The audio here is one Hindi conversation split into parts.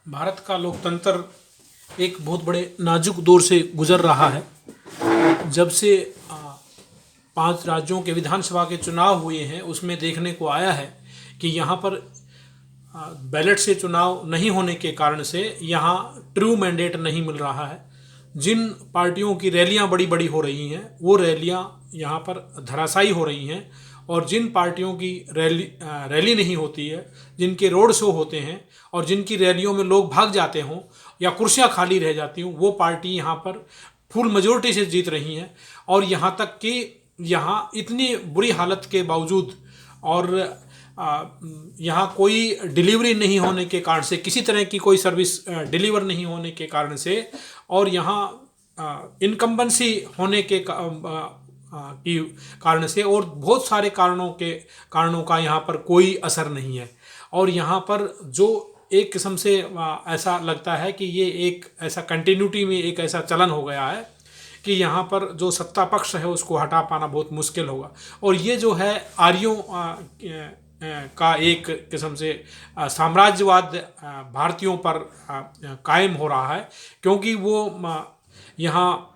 भारत का लोकतंत्र एक बहुत बड़े नाजुक दौर से गुजर रहा है। जब से 5 राज्यों के विधानसभा के चुनाव हुए हैं, उसमें देखने को आया है कि यहाँ पर बैलेट से चुनाव नहीं होने के कारण से यहाँ ट्रू मैंडेट नहीं मिल रहा है। जिन पार्टियों की रैलियाँ बड़ी बड़ी हो रही हैं, वो रैलियाँ यहाँ पर धराशायी हो रही हैं, और जिन पार्टियों की रैली नहीं होती है, जिनके रोड शो होते हैं और जिनकी रैलियों में लोग भाग जाते हों या कुर्सियां खाली रह जाती हों, वो पार्टी यहाँ पर फुल मेजोरिटी से जीत रही हैं। और यहाँ तक कि यहाँ इतनी बुरी हालत के बावजूद और यहाँ कोई डिलीवरी नहीं होने के कारण से, किसी तरह की कोई सर्विस डिलीवर नहीं होने के कारण से, और यहाँ इनकम्बेंसी होने के की कारण से, और बहुत सारे कारणों का यहाँ पर कोई असर नहीं है। और यहाँ पर जो एक किस्म से ऐसा लगता है कि ये एक ऐसा कंटिन्यूटी में एक ऐसा चलन हो गया है कि यहाँ पर जो सत्ता पक्ष है उसको हटा पाना बहुत मुश्किल होगा। और ये जो है आर्यों का एक किस्म से साम्राज्यवाद भारतीयों पर कायम हो रहा है, क्योंकि वो यहाँ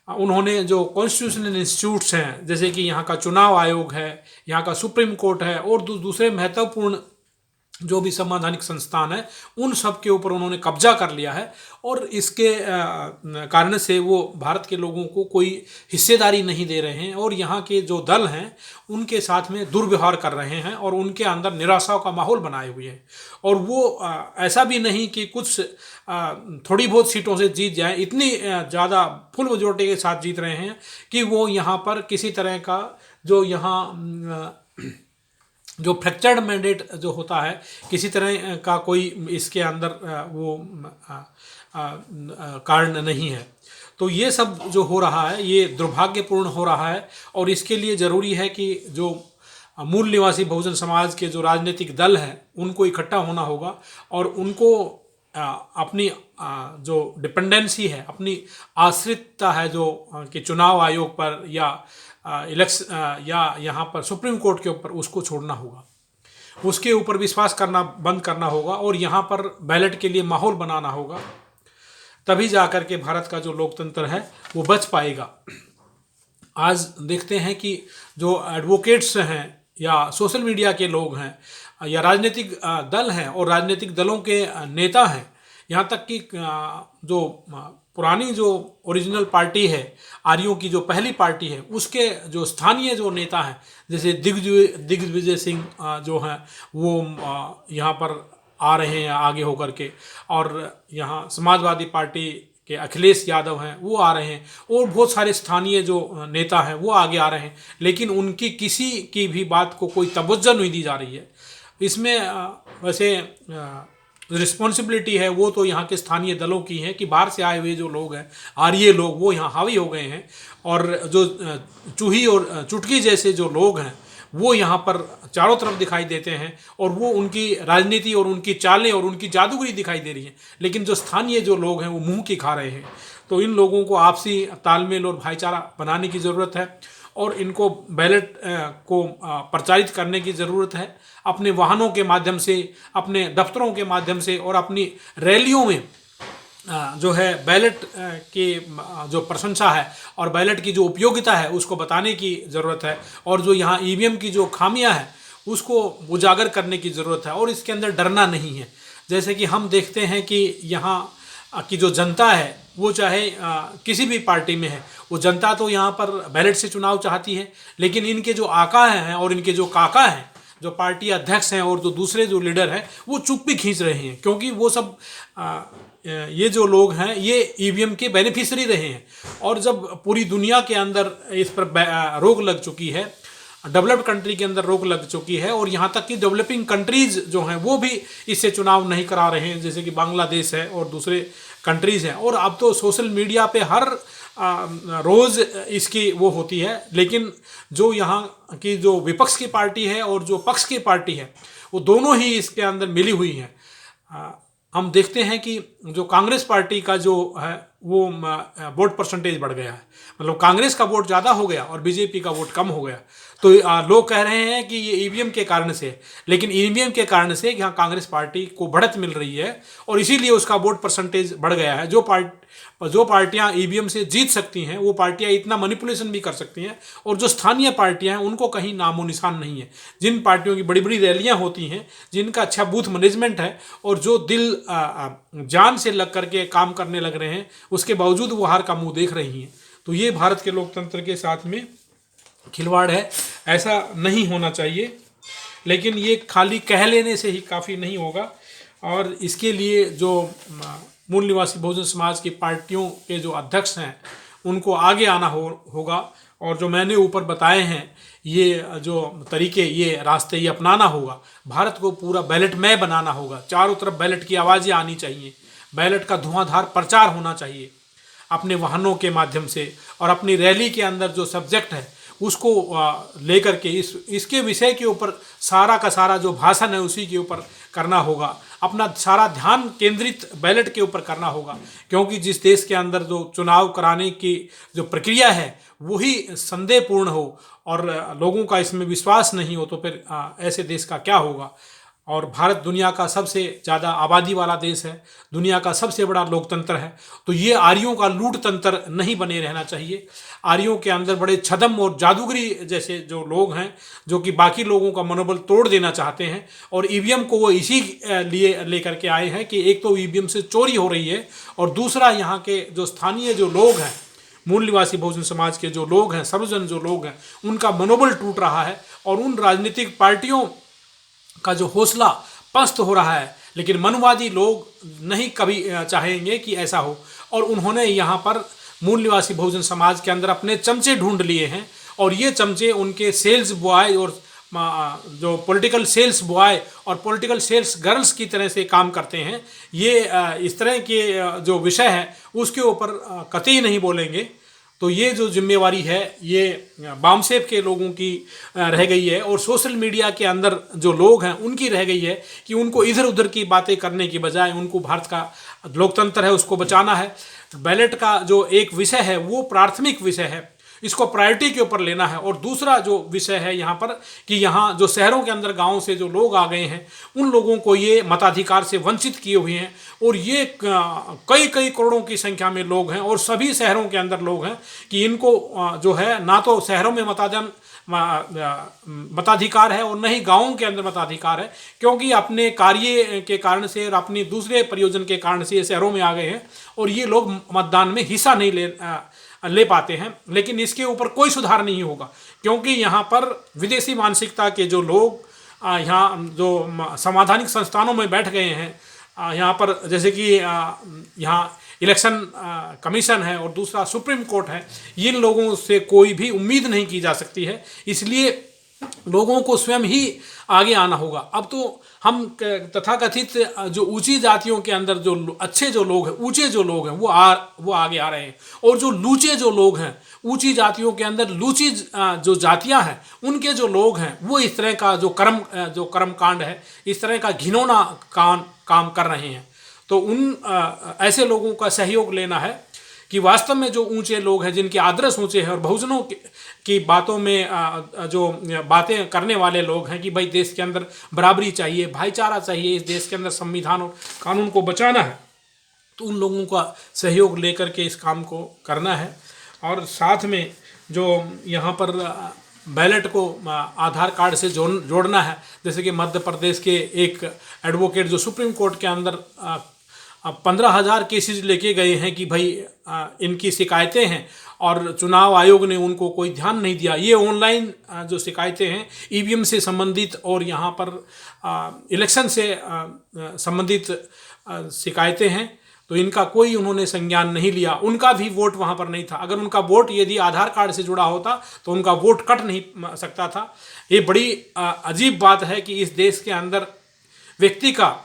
उन्होंने जो कॉन्स्टिट्यूशनल इंस्टीट्यूट्स हैं, जैसे कि यहाँ का चुनाव आयोग है, यहाँ का सुप्रीम कोर्ट है, और दूसरे महत्वपूर्ण जो भी संवैधानिक संस्थान है, उन सब के ऊपर उन्होंने कब्जा कर लिया है। और इसके कारण से वो भारत के लोगों को कोई हिस्सेदारी नहीं दे रहे हैं, और यहाँ के जो दल हैं उनके साथ में दुर्व्यवहार कर रहे हैं, और उनके अंदर निराशा का माहौल बनाए हुए हैं। और वो ऐसा भी नहीं कि कुछ थोड़ी बहुत सीटों से जीत जाए, इतनी ज़्यादा फुल मेजोरिटी के साथ जीत रहे हैं कि वो यहाँ पर किसी तरह का जो यहाँ जो फ्रैक्चर्ड मैंडेट जो होता है, किसी तरह का कोई इसके अंदर वो कारण नहीं है। तो ये सब जो हो रहा है ये दुर्भाग्यपूर्ण हो रहा है, और इसके लिए ज़रूरी है कि जो मूल निवासी बहुजन समाज के जो राजनीतिक दल हैं उनको इकट्ठा होना होगा, और उनको अपनी जो डिपेंडेंसी है, अपनी आश्रितता है जो कि चुनाव आयोग पर या या यहाँ पर सुप्रीम कोर्ट के ऊपर, उसको छोड़ना होगा, उसके ऊपर विश्वास करना बंद करना होगा, और यहाँ पर बैलेट के लिए माहौल बनाना होगा। तभी जाकर के भारत का जो लोकतंत्र है वो बच पाएगा। आज देखते हैं कि जो एडवोकेट्स हैं या सोशल मीडिया के लोग हैं या राजनीतिक दल हैं और राजनीतिक दलों के नेता हैं, यहाँ तक कि जो पुरानी जो ओरिजिनल पार्टी है, आर्यों की जो पहली पार्टी है, उसके जो स्थानीय जो नेता हैं, जैसे दिग्विजय सिंह जो हैं, वो यहाँ पर आ रहे हैं आगे होकर के, और यहाँ समाजवादी पार्टी के अखिलेश यादव हैं वो आ रहे हैं, और बहुत सारे स्थानीय जो नेता हैं वो आगे आ रहे हैं, लेकिन उनकी किसी की भी बात को कोई तवज्जो नहीं दी जा रही है। इसमें वैसे रिस्पॉन्सिबिलिटी है वो तो यहाँ के स्थानीय दलों की है कि बाहर से आए हुए जो लोग हैं, आर्य लोग, वो यहाँ हावी हो गए हैं, और जो चूही और चुटकी जैसे जो लोग हैं वो यहाँ पर चारों तरफ दिखाई देते हैं, और वो उनकी राजनीति और उनकी चालें और उनकी जादूगरी दिखाई दे रही है, लेकिन जो स्थानीय जो लोग हैं वो मुंह की खा रहे हैं। तो इन लोगों को आपसी तालमेल और भाईचारा बनाने की ज़रूरत है, और इनको बैलेट को प्रचारित करने की ज़रूरत है, अपने वाहनों के माध्यम से, अपने दफ्तरों के माध्यम से, और अपनी रैलियों में जो है बैलेट की जो प्रशंसा है और बैलेट की जो उपयोगिता है उसको बताने की ज़रूरत है, और जो यहाँ ईवीएम की जो खामियां हैं उसको उजागर करने की ज़रूरत है, और इसके अंदर डरना नहीं है। जैसे कि हम देखते हैं कि यहाँ की जो जनता है वो चाहे किसी भी पार्टी में है, वो जनता तो यहाँ पर बैलेट से चुनाव चाहती है, लेकिन इनके जो आका हैं और इनके जो काका हैं, जो पार्टी अध्यक्ष हैं और जो दूसरे जो लीडर हैं, वो चुप भी खींच रहे हैं, क्योंकि वो सब ये जो लोग हैं ये ईवीएम के बेनिफिशियरी रहे हैं। और जब पूरी दुनिया के अंदर इस पर रोक लग चुकी है, डेवलप्ड कंट्री के अंदर रोक लग चुकी है, और यहाँ तक कि डेवलपिंग कंट्रीज जो हैं वो भी इससे चुनाव नहीं करा रहे हैं, जैसे कि बांग्लादेश है और दूसरे कंट्रीज़ हैं। और अब तो सोशल मीडिया पे हर रोज़ इसकी वो होती है, लेकिन जो यहाँ की जो विपक्ष की पार्टी है और जो पक्ष की पार्टी है, वो दोनों ही इसके अंदर मिली हुई हैं। हम देखते हैं कि जो कांग्रेस पार्टी का जो है वो वोट परसेंटेज बढ़ गया है, मतलब कांग्रेस का वोट ज़्यादा हो गया और बीजेपी का वोट कम हो गया। तो लोग कह रहे हैं कि ये ईवीएम के कारण से, लेकिन ईवीएम के कारण से यहाँ कांग्रेस पार्टी को बढ़त मिल रही है और इसीलिए उसका वोट परसेंटेज बढ़ गया है। जो पार्टियां ईवीएम से जीत सकती हैं वो पार्टियां इतना मैनिपुलेशन भी कर सकती हैं, और जो स्थानीय पार्टियां हैं उनको कहीं नामो निशान नहीं है। जिन पार्टियों की बड़ी बड़ी रैलियां होती हैं, जिनका अच्छा बूथ मैनेजमेंट है और जो दिल जान से लग करके काम करने लग रहे हैं, उसके बावजूद वो हार का मुंह देख रही हैं। तो ये भारत के लोकतंत्र के साथ में खिलवाड़ है, ऐसा नहीं होना चाहिए। लेकिन ये खाली कह लेने से ही काफ़ी नहीं होगा, और इसके लिए जो मूल निवासी बहुजन समाज की पार्टियों के जो अध्यक्ष हैं उनको आगे आना होगा, और जो मैंने ऊपर बताए हैं ये जो तरीके, ये रास्ते ये अपनाना होगा। भारत को पूरा बैलेटमय बनाना होगा, चारों तरफ बैलेट की आवाज़ें आनी चाहिए, बैलेट का धुआंधार प्रचार होना चाहिए अपने वाहनों के माध्यम से, और अपनी रैली के अंदर जो सब्जेक्ट है उसको लेकर के इसके विषय के ऊपर सारा का सारा जो भाषण है उसी के ऊपर करना होगा। अपना सारा ध्यान केंद्रित बैलेट के ऊपर करना होगा, क्योंकि जिस देश के अंदर जो चुनाव कराने की जो प्रक्रिया है वही संदेहपूर्ण हो और लोगों का इसमें विश्वास नहीं हो, तो फिर ऐसे देश का क्या होगा। और भारत दुनिया का सबसे ज़्यादा आबादी वाला देश है, दुनिया का सबसे बड़ा लोकतंत्र है, तो ये आर्यों का लूट तंत्र नहीं बने रहना चाहिए। आर्यों के अंदर बड़े छद्म और जादूगरी जैसे जो लोग हैं, जो कि बाकी लोगों का मनोबल तोड़ देना चाहते हैं, और ईवीएम को वो इसी लिए लेकर के आए हैं कि एक तो ईवीएम से चोरी हो रही है, और दूसरा यहाँ के जो स्थानीय जो लोग हैं, मूल निवासी बहुजन समाज के जो लोग हैं, सर्वजन जो लोग हैं, उनका मनोबल टूट रहा है, और उन राजनीतिक पार्टियों का जो हौसला पस्त हो रहा है। लेकिन मनवादी लोग नहीं कभी चाहेंगे कि ऐसा हो, और उन्होंने यहाँ पर मूल निवासी बहुजन समाज के अंदर अपने चमचे ढूंढ लिए हैं, और ये चमचे उनके सेल्स बॉय और जो पॉलिटिकल सेल्स बॉय और पॉलिटिकल सेल्स गर्ल्स की तरह से काम करते हैं। ये इस तरह के जो विषय है उसके ऊपर कतई नहीं बोलेंगे। तो ये जो जिम्मेवारी है ये बामसेफ के लोगों की रह गई है, और सोशल मीडिया के अंदर जो लोग हैं उनकी रह गई है कि उनको इधर उधर की बातें करने की बजाय उनको भारत का लोकतंत्र है उसको बचाना है। बैलेट का जो एक विषय है वो प्राथमिक विषय है, इसको प्रायोरिटी के ऊपर लेना है। और दूसरा जो विषय है यहाँ पर कि यहाँ जो शहरों के अंदर गाँव से जो लोग आ गए हैं उन लोगों को ये मताधिकार से वंचित किए हुए हैं, और ये कई कई करोड़ों की संख्या में लोग हैं और सभी शहरों के अंदर लोग हैं कि इनको जो है ना तो शहरों में मताधिकार है और न ही गाँवों के अंदर मताधिकार है, क्योंकि अपने कार्य के कारण से और अपने दूसरे प्रयोजन के कारण से ये शहरों में आ गए हैं और ये लोग मतदान में हिस्सा नहीं ले पाते हैं। लेकिन इसके ऊपर कोई सुधार नहीं होगा, क्योंकि यहाँ पर विदेशी मानसिकता के जो लोग यहाँ जो संवैधानिक संस्थानों में बैठ गए हैं, यहाँ पर जैसे कि यहाँ इलेक्शन कमीशन है और दूसरा सुप्रीम कोर्ट है, इन लोगों से कोई भी उम्मीद नहीं की जा सकती है। इसलिए लोगों को स्वयं ही आगे आना होगा। अब तो हम तथाकथित जो ऊंची जातियों के अंदर जो अच्छे जो लोग हैं, ऊंचे जो लोग हैं वो आगे आ रहे हैं, और जो लूचे जो लोग हैं, ऊंची जातियों के अंदर लूची जो जातियां हैं उनके जो लोग हैं वो इस तरह का जो कर्म कांड है, इस तरह का घिनौना काम कर रहे हैं। तो उन ऐसे लोगों का सहयोग लेना है कि वास्तव में जो ऊंचे लोग हैं, जिनके आदर्श ऊंचे हैं और बहुजनों की बातों में जो बातें करने वाले लोग हैं कि भाई देश के अंदर बराबरी चाहिए, भाईचारा चाहिए, इस देश के अंदर संविधान और कानून को बचाना है, तो उन लोगों का सहयोग लेकर के इस काम को करना है। और साथ में जो यहाँ पर बैलेट को आधार कार्ड से जोड़ना है, जैसे कि मध्य प्रदेश के एक एडवोकेट जो सुप्रीम कोर्ट के अंदर 15,000 केसेस लेके गए हैं कि भाई इनकी शिकायतें हैं और चुनाव आयोग ने उनको कोई ध्यान नहीं दिया। ये ऑनलाइन जो शिकायतें हैं ईवीएम से संबंधित और यहाँ पर इलेक्शन से संबंधित शिकायतें हैं, तो इनका कोई उन्होंने संज्ञान नहीं लिया। उनका भी वोट वहाँ पर नहीं था। अगर उनका वोट यदि आधार कार्ड से जुड़ा होता तो उनका वोट कट नहीं सकता था। ये बड़ी अजीब बात है कि इस देश के अंदर व्यक्ति का,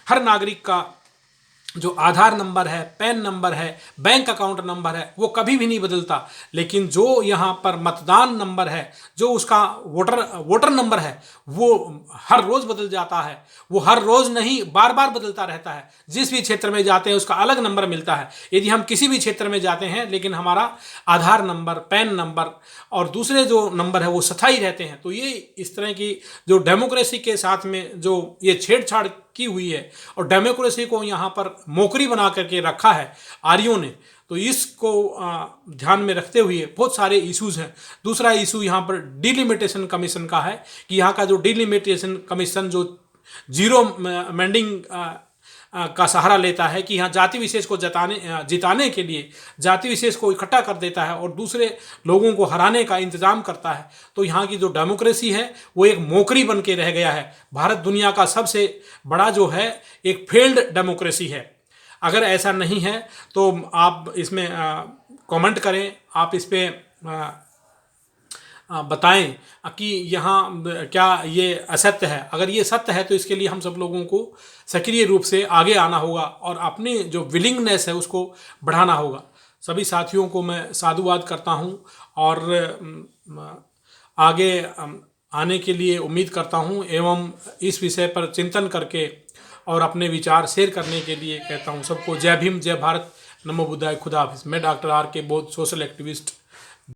हर नागरिक का जो आधार नंबर है, पैन नंबर है, बैंक अकाउंट नंबर है, वो कभी भी नहीं बदलता। लेकिन जो यहाँ पर मतदान नंबर है, जो उसका वोटर नंबर है, वो हर रोज़ बदल जाता है। वो हर रोज़ नहीं, बार बार बदलता रहता है। जिस भी क्षेत्र में जाते हैं उसका अलग नंबर मिलता है। यदि हम किसी भी क्षेत्र में जाते हैं लेकिन हमारा आधार नंबर, पैन नंबर और दूसरे जो नंबर है वो स्थायी रहते हैं। तो ये इस तरह की जो डेमोक्रेसी के साथ में जो ये छेड़छाड़ की हुई है और डेमोक्रेसी को यहाँ पर मोकरी बना करके रखा है आर्यों ने, तो इसको ध्यान में रखते हुए बहुत सारे इश्यूज हैं। दूसरा इशू यहाँ पर डिलिमिटेशन कमीशन का है कि यहाँ का जो डिलिमिटेशन कमीशन जो जीरो मेंडिंग का सहारा लेता है कि यहाँ जाति विशेष को जिताने के लिए जाति विशेष को इकट्ठा कर देता है और दूसरे लोगों को हराने का इंतजाम करता है। तो यहाँ की जो डेमोक्रेसी है वो एक मोकरी बन के रह गया है। भारत दुनिया का सबसे बड़ा जो है एक फेल्ड डेमोक्रेसी है। अगर ऐसा नहीं है तो आप इसमें कमेंट करें, आप इस पर बताएं कि यहाँ क्या ये असत्य है। अगर ये सत्य है तो इसके लिए हम सब लोगों को सक्रिय रूप से आगे आना होगा और अपनी जो विलिंगनेस है उसको बढ़ाना होगा। सभी साथियों को मैं साधुवाद करता हूँ और आगे आने के लिए उम्मीद करता हूँ एवं इस विषय पर चिंतन करके और अपने विचार शेयर करने के लिए कहता हूँ सबको जय भीम, जय भारत, नमो बुद्धाय, खुदा हाफिज़। मैं डॉक्टर आर के बोध, सोशल एक्टिविस्ट,